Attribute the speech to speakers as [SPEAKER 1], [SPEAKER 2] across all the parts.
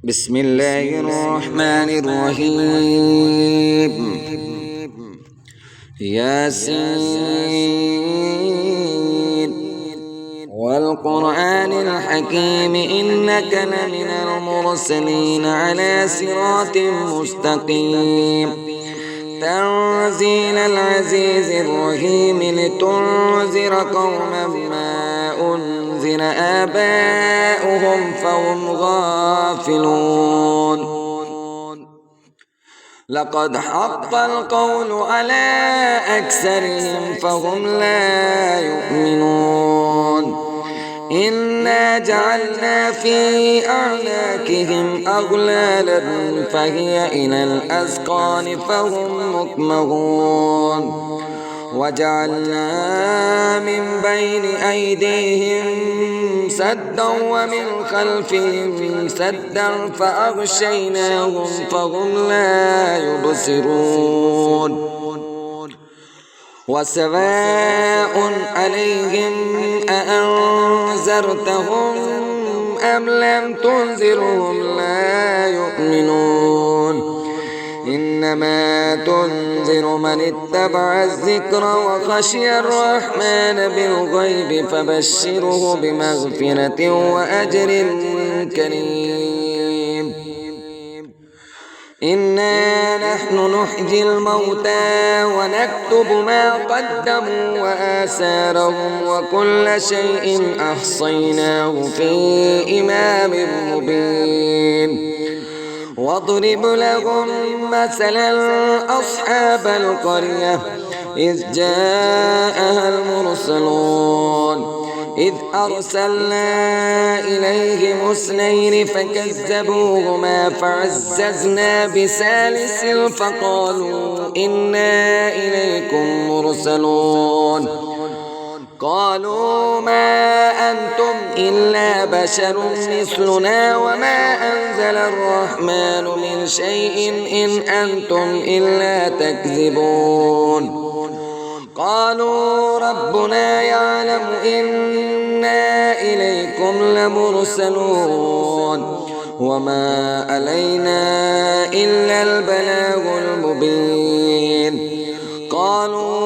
[SPEAKER 1] بسم الله الرحمن الرحيم. ياسين والقرآن الحكيم إنك لمن المرسلين على صراط مستقيم. تنزيل العزيز الرحيم لتنذر قوما ما أنذر آباؤهم فهم غافلون. لقد حق القول على أكثرهم فهم لا يؤمنون. إنا جعلنا في أعناقهم أغلالا فهي إلى الأذقان فهم مقمحون. وجعلنا من بين أيديهم سدا ومن خلفهم سدا فأغشيناهم فهم لا يبصرون. وسواء عليهم أأنذرتهم أم لم تنذرهم لا يؤمنون. إنما تنذر من اتبع الذكر وخشي الرحمن بالغيب فبشره بمغفرة وأجر كريم. إنا نحن نحيي الموتى ونكتب ما قدموا وآثارهم وكل شيء أحصيناه في إمام مبين. واضرب لهم مثلا أصحاب القرية إذ جاءها المرسلون إذ أرسلنا إليهم اثنين فكذبوهما فعززنا بثالث فقالوا إنا إليكم مرسلون. قالوا ما أنتم إلا بشر مثلنا وما أنزل الرحمن من شيء إن أنتم إلا تكذبون. قالوا ربنا يعلم إنا إليكم لمرسلون وما علينا إلا البلاغ المبين. قالوا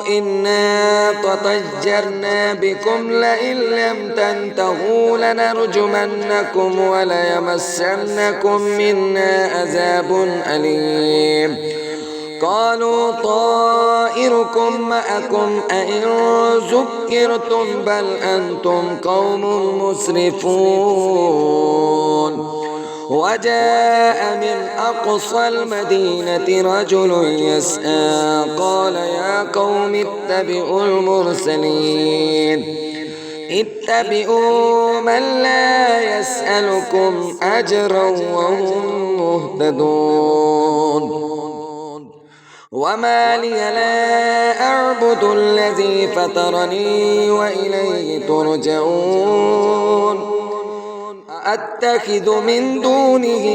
[SPEAKER 1] إنا تطيرنا بكم لئن لم تنتهوا لنرجمنكم وليمسنكم منا عذاب أليم. قالوا طائركم معكم أئن ذكرتم بل أنتم قوم مسرفون. وجاء من أقصى المدينة رجل يسعى قال يا قوم اتبعوا المرسلين اتبعوا من لا يسألكم أجرا وهم مهتدون. وما لي لا أعبد الذي فطرني وإليه ترجعون. أتخذ من دونه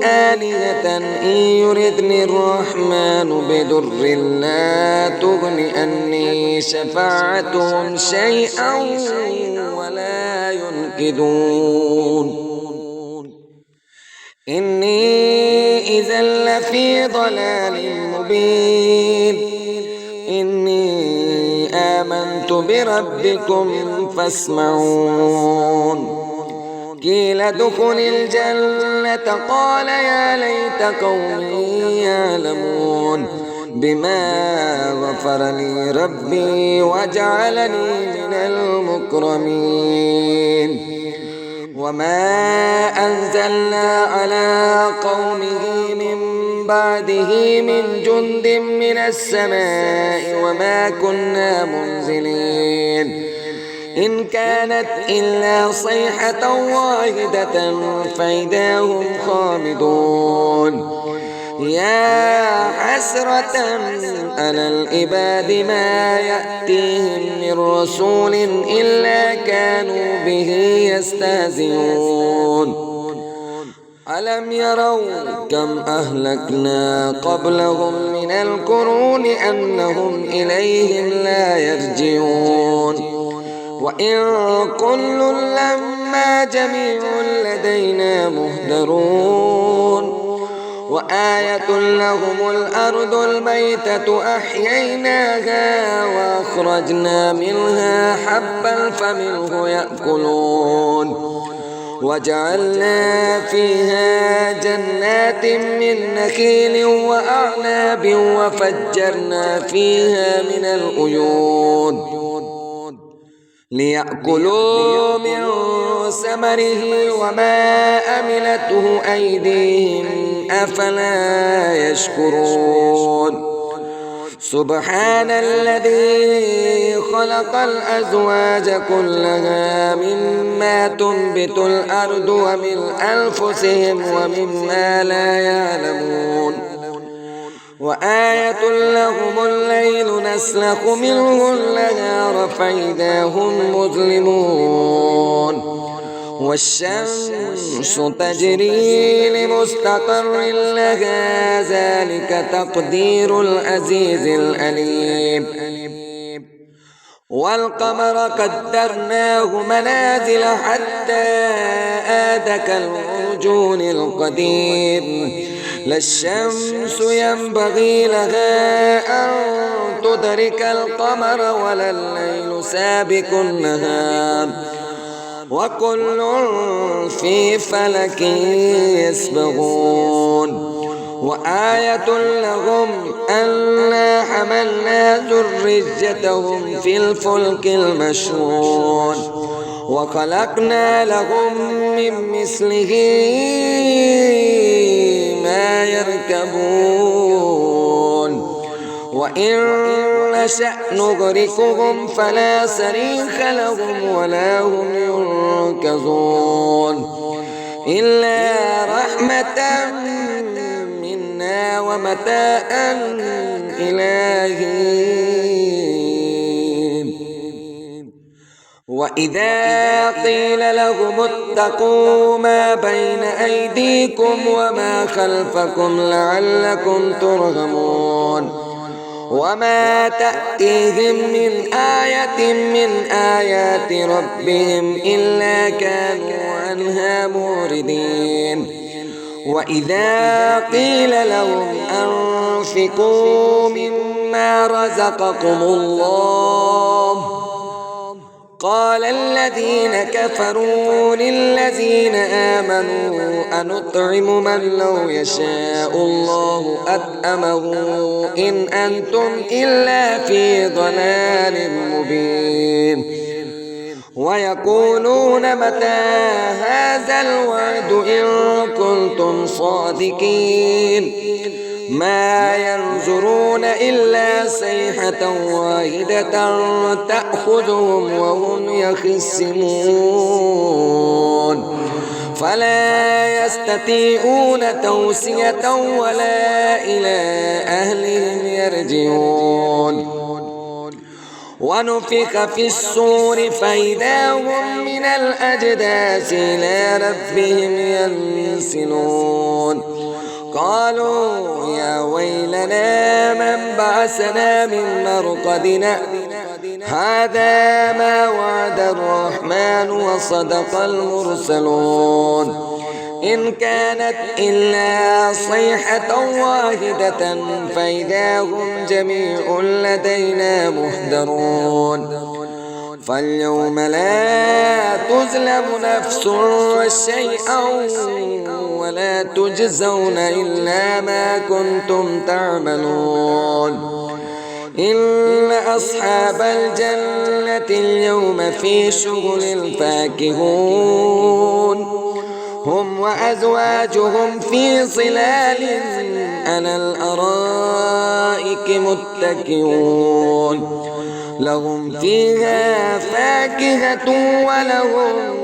[SPEAKER 1] آلهة إن يردني الرحمن بضر لا تغن عني شفاعتهم شيئا ولا ينقذون. إني إذا لفي ضلال مبين. إني آمنت بربكم فاسمعون. قيل ادخل الجنة قال يا ليت قومي يعلمون بما غفر لي ربي وجعلني من المكرمين. وما أنزلنا على قومه من بعده من جند من السماء وما كنا منزلين. إن كانت إلا صيحة واحدة فإذا هم خامدون. يا حسرة على العباد ما يأتيهم من رسول إلا كانوا به يستهزئون. ألم يروا كم أهلكنا قبلهم من القرون أنهم إليهم لا يرجعون. وإن كل لما إما جميع لدينا مهدرون وآية لهم الأرض الميتة أحييناها وأخرجنا منها حبا فمنه يأكلون وجعلنا فيها جنات من نخيل وأعناب وفجرنا فيها من العيون ليأكلوا من ثمره وما عملته أيديهم أفلا يشكرون سبحان الذي خلق الأزواج كلها مما تنبت الأرض ومن أنفسهم ومما لا يعلمون وآية لهم الليل نسلخ منه النهار فإذا هم مظلمون والشمس تجري لمستقر لها ذلك تقدير العزيز العليم والقمر قدرناه منازل حتى عاد كالعرجون القديم لا الشمس ينبغي لها أن تدرك القمر ولا الليل سابق النهار وكل في فلك يسبحون وآية لهم أنا حملنا ذريتهم في الفلك المشحون وخلقنا لهم من مثله ما يركبون وإن نشأ نغرقهم فلا صريخ لهم ولا هم ينقذون إلا رحمة منا ومتاعا إلى حين وإذا قيل لهم اتقوا ما بين أيديكم وما خلفكم لعلكم ترحمون وما تأتيهم من آية من آيات ربهم إلا كانوا عنها معرضين وإذا قيل لهم أنفقوا مما رزقكم الله قال الذين كفروا للذين آمنوا أنطعم من لو يشاء الله أطعمه إن أنتم إلا في ضلال مبين ويقولون متى هذا الوعد إن كنتم صادقين ما ينظرون إلا صيحة واحدة تأخذهم وهم يخصمون فلا يستطيعون توصية ولا إلى أهلهم يرجعون ونفخ في الصور فإذا هم من الأجداث إلى ربهم ينسلون قالوا يا ويلنا من بعثنا من مرقدنا هذا ما وعد الرحمن وصدق المرسلون إن كانت إلا صيحة واحدة فإذا هم جميع لدينا محضرون فاليوم لا تظلم نفس شيئا ولا تجزون إلا ما كنتم تعملون إن أصحاب الجنة اليوم في شغل فاكهون هم وأزواجهم في ظلال على الأرائك متكئون لهم فيها فاكهة ولهم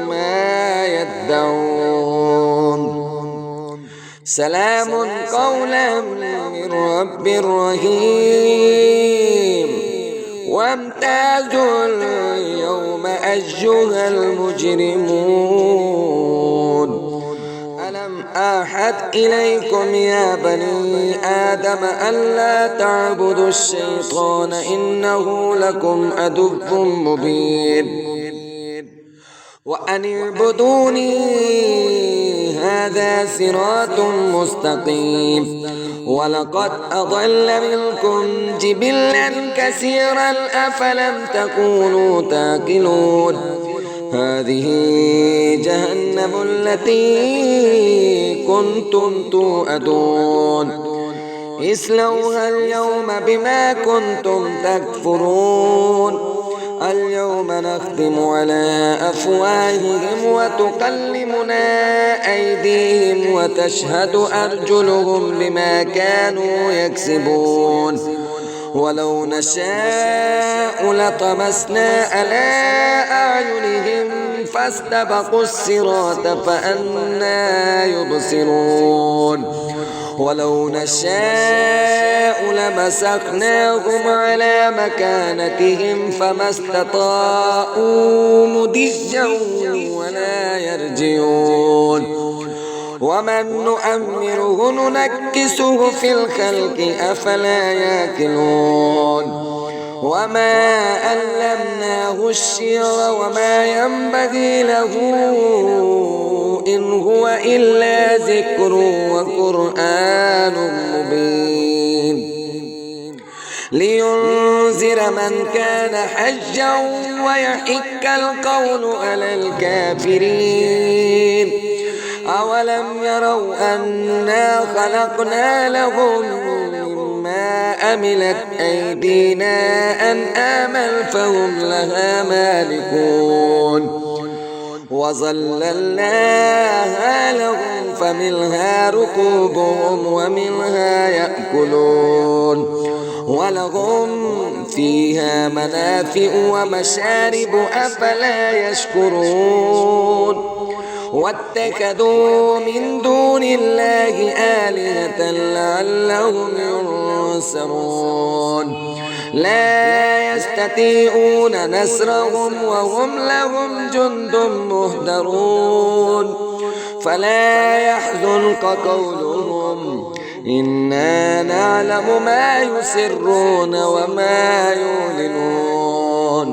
[SPEAKER 1] ما يدعون سلام قولا من رب رحيم وامتازوا اليوم أيها المجرمون ألم أعهد إليكم يا بني آدم ألا تعبدوا الشيطان إنه لكم عدو مبين وأن اعبدوني هذا صراط مستقيم. ولقد أضل منكم جبلا كثيرا أفلم تكونوا تعقلون. هذه جهنم التي كنتم توعدون اصلوها اليوم بما كنتم تكفرون. اليوم نختم على أفواههم وتكلمنا أيديهم وتشهد أرجلهم بما كانوا يكسبون. ولو نشاء لطمسنا على أعينهم فاستبقوا الصراط فأنى يبصرون. ولو نشاء لمسخناهم على مكانتهم فما استطاعوا مضيا ولا يرجعون. ومن نؤمره ننكسه في الخلق أفلا يأكلون. وما علمناه الشعر وما ينبغي له إن هو إلا ذكر وقرآن مبين لينذر من كان حجا ويحق القول على الكافرين. أولم يروا أنا خلقنا لهم مما عملت أيدينا أنعاما فهم لها مالكون. وظللناها لهم فمنها ركوبهم ومنها يأكلون. ولهم فيها منافع ومشارب أفلا يشكرون. واتخذوا من دون الله آلهة لعلهم ينصرون. لا يستطيعون نصرهم وهم لهم جند مهدرون. فلا يحزنك قولهم إنا نعلم ما يسرون وما يعلنون.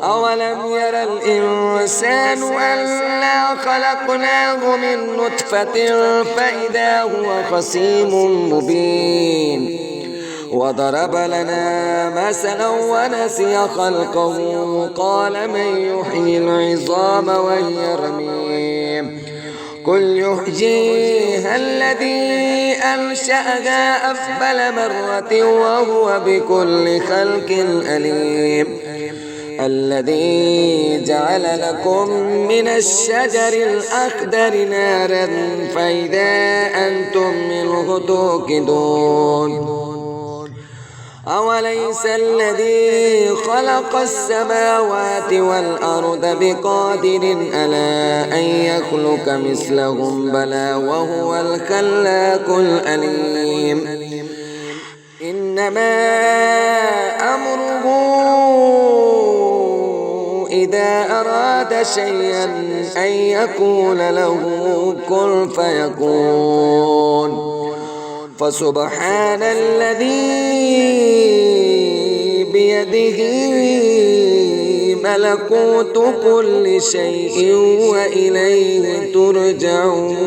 [SPEAKER 1] أولم ير الإنسان أنا خلقناه من نطفة فإذا هو خصيم مبين. وضرب لنا مثلا ونسي خلقه قال من يحيي العظام وهي رميم قل يحييها الذي أنشأها أول مرة وهو بكل خلق عليم. الذي جعل لكم من الشجر الأخضر نارا فإذا أنتم منه توقدون. أوليس الذي خلق السماوات والأرض بقادر على أن يخلق مثلهم بلى وهو الخلاق العليم. إنما أمره إذا أراد شيئا أن يقول له كن فيكون. فسبحان الذي بيده ملكوت كل شيء وإليه ترجعون.